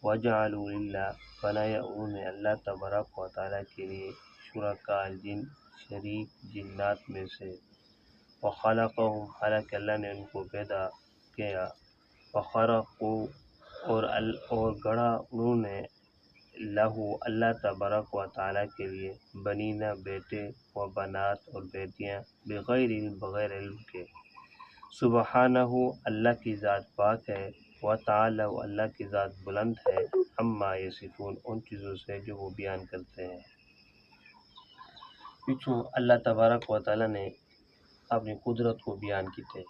وجعلوا للہ بنایا انہوں نے اللہ تبارک و تعالیٰ کے لیے شرکاء الجن شریک جنات میں سے، وخلقہم حالانکہ اللہ نے ان کو پیدا کیا، وخرقوا اور گڑھا انہوں نے لہو اللہ تبارک و تعالیٰ کے لیے بنینا بیٹے و بنات اور بیٹیاں بغیر علم بغیر علم کے، سبحانہ اللہ کی ذات پاک ہے، و تعالی اللہ کی ذات بلند ہے، عما یصفون ان چیزوں سے جو وہ بیان کرتے ہیں۔ پیچھوں اللہ تبارک و تعالیٰ نے اپنی قدرت کو بیان کیتے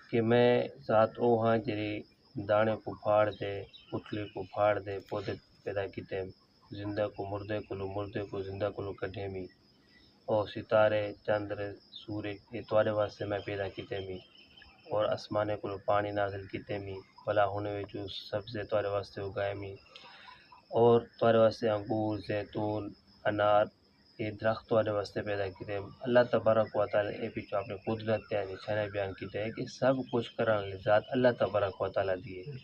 کہ میں ذات او ہاں جری دانے کو پھاڑ دے، پتلے کو پھاڑ دے، پودے پیدا کیتے، زندہ کو مردے کو لو، مردے کو زندہ کو لو کٹھے می، اور ستارے چندر سورج یہ توارے واسطے میں پیدا کیتے می، اور آسمانے کو لو پانی نازل کیتے می، بلا ہونے میں جو سبزے توارے واسطے اگائے می، اور توارے واسطے انگور زیتون انار یہ درخت توارے واسطے پیدا کیتے۔ اللہ تبارک و تعالیٰ اے پیچھو اپنے قدرت تے نشانہ بیان کیتے ہیں کہ سب کچھ کرنے والی ذات اللہ تبارک و تعالیٰ دی ہے،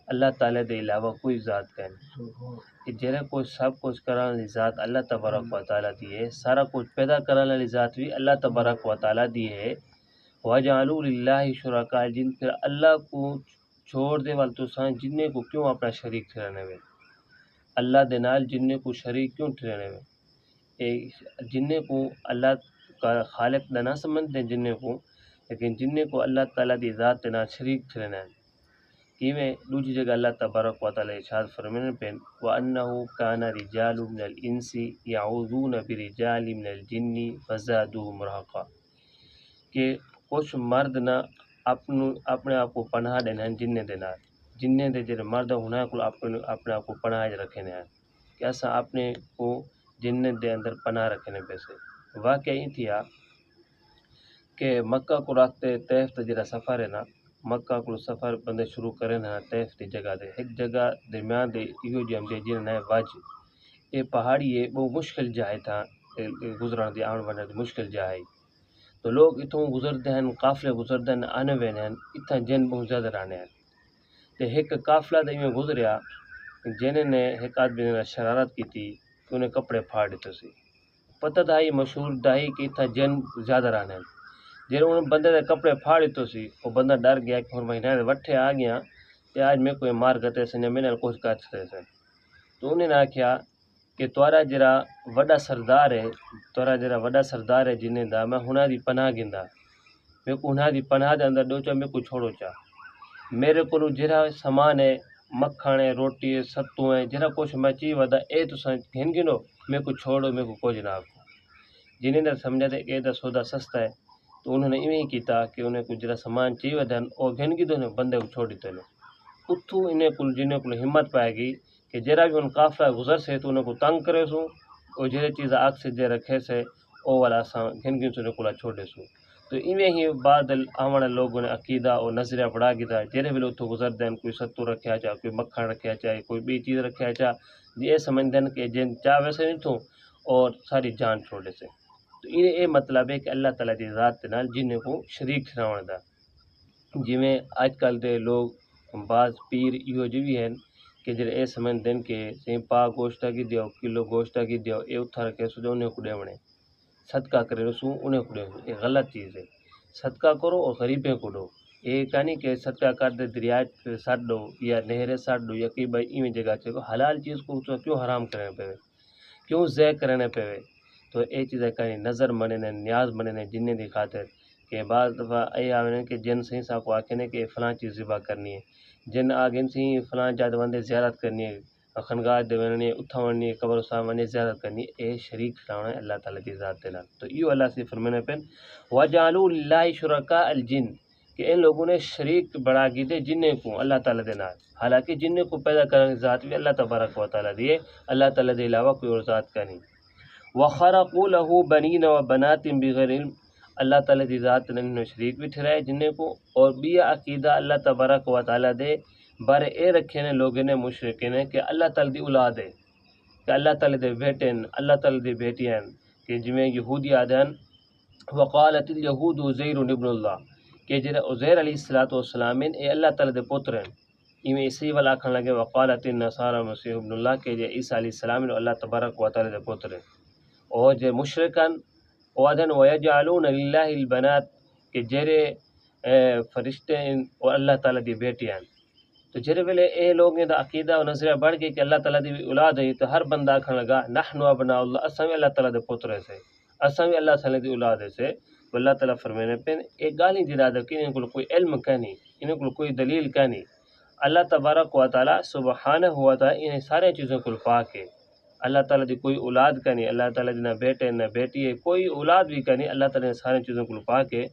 اللہ تعالیٰ دے علاوہ کوئی ذات کا نہیں، جہرے کوئی سب کچھ کرنے والی ذات اللہ تبارک و تعالیٰ دی ہے، سارا کچھ پیدا کرنے والی ذات بھی اللہ تبارک و تعالیٰ دی ہے۔ وَجَعَلُوا لِلَّهِ شُرَكَاءَ الْجِنِّ پھر اللہ کو چھوڑ دے وال تو سان جننے کو کیوں اپنا شریک ٹھہرانے ہوئے، اللہ دے نال جننے کو شریک کیوں ٹھہرانے ہوئے، جننے کو اللہ کا خالق نہ سمجھتے جننے کو، لیکن جننے کو اللہ تعالیٰ دی ذات دے نال شریک ٹھہرانا ہے۔ کیویں دوسری جگہ اللہ تبارک و تعالیٰ ارشاد فرمانے پہ وَأَنَّهُ كَانَ رِجَالٌ مِّنَ الْإِنسِ يَعُوذُونَ بِرِجَالٍ مِّنَ الْجِنِّ فَزَادُوهُمْ رَهَقًا کہ کچھ مرد نہ اپنے آپ کو پناہ دینا جننے دے نال، جننے دے جڑے مرد ہونا کو اپنے آپ کو پناہ رکھنے ہیں کہ ایسا اپنے کو جنت دے اندر پناہ رکھنے پیسے۔ واقعہ یہ تھیا کہ مکہ کو راکتے طیف تے جڑا سفر ہے نا، مکہ کو سفر بندے شروع کرے نا طیف دی جگہ دے ایک جگہ درمیان دے ایو جی ہم دے جن ہے وج یہ پہاڑی ہے وہ مشکل جائے تھا گزران دی آن ورنہ دی مشکل جائے، تو لوگ اتوں گزرتے ہیں قافلے گزرتے ہیں آنے وینے ہیں اتنا جن بہت زیادہ رہنے ہیں، تو ایک قافلہ دے میں گزریا جن نے ایک آدمی نے شرارت کی تھی کہ انہیں کپڑے پھاڑ دیتے سی، پتہ دائی مشہور دائی کہ اتنا جن زیادہ رہنے ہیں، جن انہوں بندے دے کپڑے پھاڑ دیتے سی وہ بندہ ڈر گیا کہ ہر مہینے وٹھے آ گیا کہ آج میں کوئی مار گتے سے میں نے کچھ کر سکتے سے، تو انہیں نے آکھیا کہ توارا جرا وڈا سردار ہے، توارا جرا وڈا سردار ہے جنہیں دا میں ہناں دی پناہ گندا، میں کو ہناں دی پناہ دے اندر دو چا میں کو چھوڑو چا، میرے کو جرا سامان ہے مکھن ہے روٹی ہے ستو ہے جرا کچھ میں چی ودا اے تو گھن گنو میں کو چھوڑو میں کو کچھ نہ آکو، جنہیں نے سمجھا دے کہ دا سودا سستا ہے، تو انہوں نے ایویں ہی کیتا کہ انہیں کو جرا سامان چی ودن اور گھن گی دو بندے کو چھوڑ دیتے ہیں، اتھو انہیں کو جنہیں کو ہمت پائے گی کہ جرا بھی ان قافلہ گزر سے تو انہیں کو تنگ کرے سو اور جرے چیزیں آگ سے جے رکھے سے او والا گھن گن سے کو چھوڑے سو، تو ایویں ہی بعد آوڑے لوگوں نے عقیدہ اور نظریہ بڑھا گیا جرے بھی اتھو گزر دین کوئی ستو رکھیا چاہے کوئی مکھن رکھیا چاہے کوئی بھی چیز رکھیا چاہے یہ سمجھ دین کہ جن چاہ ویسے نہیں تھو اور ساری جان چھوڑے سے، تو یہ مطلب ہے کہ اللہ تعالیٰ دی ذات دے نال جن کو شریک ٹھہراون دا، جویں اج کل دے لوگ بعض پیر ایو جو بھی ہیں کہ جڑے اے سمجھ دین کہ سیں پا گوشت کی دیو کلو گوشت کی دیو اے اتھا رکھے سو انہیں کو ڈیونے صدقہ کرے سو انہیں کو ڈیونے، یہ غلط چیز ہے، صدقہ کرو اور غریبیں کو دو، یہ کہانی کہ صدقہ کر دے دریائے پہ سٹ دو یا نہرے سٹ دو یا کہ بھائی ایویں جگہ چھے حلال چیز کو کیوں حرام کرنے پہ کیوں ضائع کرنے پہ، تو یہ چیزیں کہیں نظر مننے نیاز مننے جنہیں دی خاطر کہ بعض دفعہ اے آوے کہ جن صحیح سا کو آکھنے کہ فلاں چیز ذبح کرنی ہے، جن آگن سے فلاں جات وندے زیارت کرنی ہے خنگاہ دے وننی ہے اتھا وننی ہے قبر صاحب وننی زیارت کرنی ہے، اے شریک ٹھہرانا ہے اللہ تعالیٰ کی ذات دے نال، تو یہ اللہ سے فرمانے پہ وَجَعَلُوا لِلَّهِ شُرَكَاءَ الْجِنِّ کہ ان لوگوں نے شریک بڑھا کی تھے جننے کو اللہ تعالیٰ دے نال، حالانکہ جننے کو پیدا کرنے ذات بھی اللہ تبارک و تعالیٰ دیے، اللہ تعالیٰ دے علاوہ کوئی اور ذات کا نہیں۔ وَخَرَقُوا لَهُ بَنِينَ وَبَنَاتٍ بِغَيْرِ عِلْمٍ اللہ تعالیٰ دی ذات نے شریک بھی ٹھہرائے جننے کو، اور بھی عقیدہ اللہ تبارک و تعالیٰ دے بارے اے رکھے نے لوگوں نے مشرکین نے کہ اللہ تعالیٰ دی اولاد ہے، کہ اللہ تعالیٰ دے بیٹے ہیں اللہ تعالیٰ دی بیٹیاں ہیں، کہ جویں یہودی آدھن وقالت الیہود عزیر ابن اللہ کہ جڑا عزیر علیہ السلام اے اللہ تعالیٰ دے پتر ہیں، ایویں اسی والا آکھن لگے وقالت النصارى مسیح ابن اللہ کہ جے عیسیٰ علیہ السلام نے اللہ تبارک و تعالی دے پتر ہے، اور جے مشرکن وعدن ویجعلون للہ البنات کہ جرے فرشتے اور اللہ تعالیٰ دی بیٹیاں، تو جرے ویلے اے لوگ دا عقیدہ و نظریہ بڑھ گئی کہ اللہ تعالیٰ دی اولاد ہے، تو ہر بندہ آکھن لگا نحن ابناء اللہ، اساں بھی اللہ تعالیٰ دے پتر سے، اساں بھی اللہ تعالیٰ دی اولاد سے. تو اللہ تعالیٰ فرمینے پہ ایک گالی دی دادا کہ انہیں کوئی علم کا نہیں، انہیں کوئی دلیل کا نہیں. اللہ تبارک و تعالیٰ سبحانہ ہوا تھا انہیں سارے چیزوں کو پاک ہے. اللہ تعالیٰ دی کوئی اولاد کا نہیں، اللہ تعالیٰ دی نہ بیٹے نہ بیٹی ہے، کوئی اولاد بھی کا نہیں، اللہ تعالیٰ نے سارے چیزوں کو پاک ہے.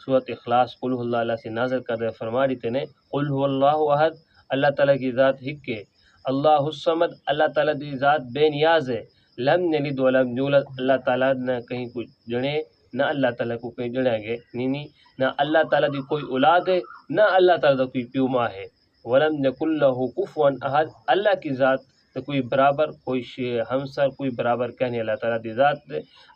سورۃ اخلاص قل اللہ اللہ سے نازل کر دے فرما دیتے نے قل هو اللہ احد، اللہ تعالیٰ کی ذات ہک ہے، اللہ الصمد، اللہ تعالیٰ کی ذات بے نیاز ہے، لم یلد ولم یولد، اللہ تعالیٰ نہ کہیں کچھ جڑے نہ اللہ تعالیٰ کو کہیں جڑیں گے نہیں، نہ اللہ تعالیٰ کی کوئی اولاد ہے نہ اللہ تعالیٰ کا کوئی پیو ماں ہے. ولم یکن لہ کفوا احد، اللہ کی ذات تو کوئی برابر کوئی ہمسر کوئی برابر کہنے اللہ تعالیٰ کی ذات،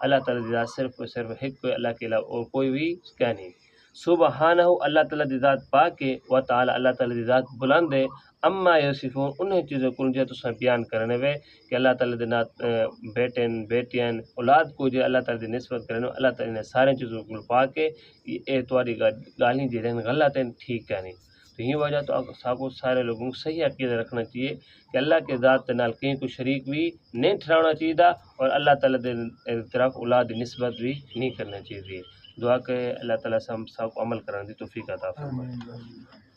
اللہ تعالیٰ کی ذات صرف ایک اللہ کے علاوہ اور کوئی بھی کہنے. سبحانہ اللہ تعالیٰ کی ذات پاک ہے، و تعالی اللہ تعالیٰ کی ذات بلند ہے، اما یصفون انہیں چیزوں کو جو تساں بیان کرنے وے کہ اللہ تعالیٰ دی بیٹن بیٹیاں اولاد کو جو اللہ تعالیٰ دی نسبت کرنے، اللہ تعالیٰ نے سارے چیزوں کو پاک ہے، یہ تمہاری گالیں جڑیں غلط ہیں ٹھیک ہے نہیں. تو یہ وجہ تو ساکو سارے لوگوں کو صحیح عقیدہ رکھنا چاہیے کہ اللہ کے ذات نال کہیں کو شریک بھی نہیں ٹھہرانا چاہیے اور اللہ تعالیٰ دے طرف اولاد نسبت بھی نہیں کرنا چاہیے. دعا کہ اللہ تعالیٰ سے ہم سب کو عمل کرانے دی توفیق عطا فرمائے.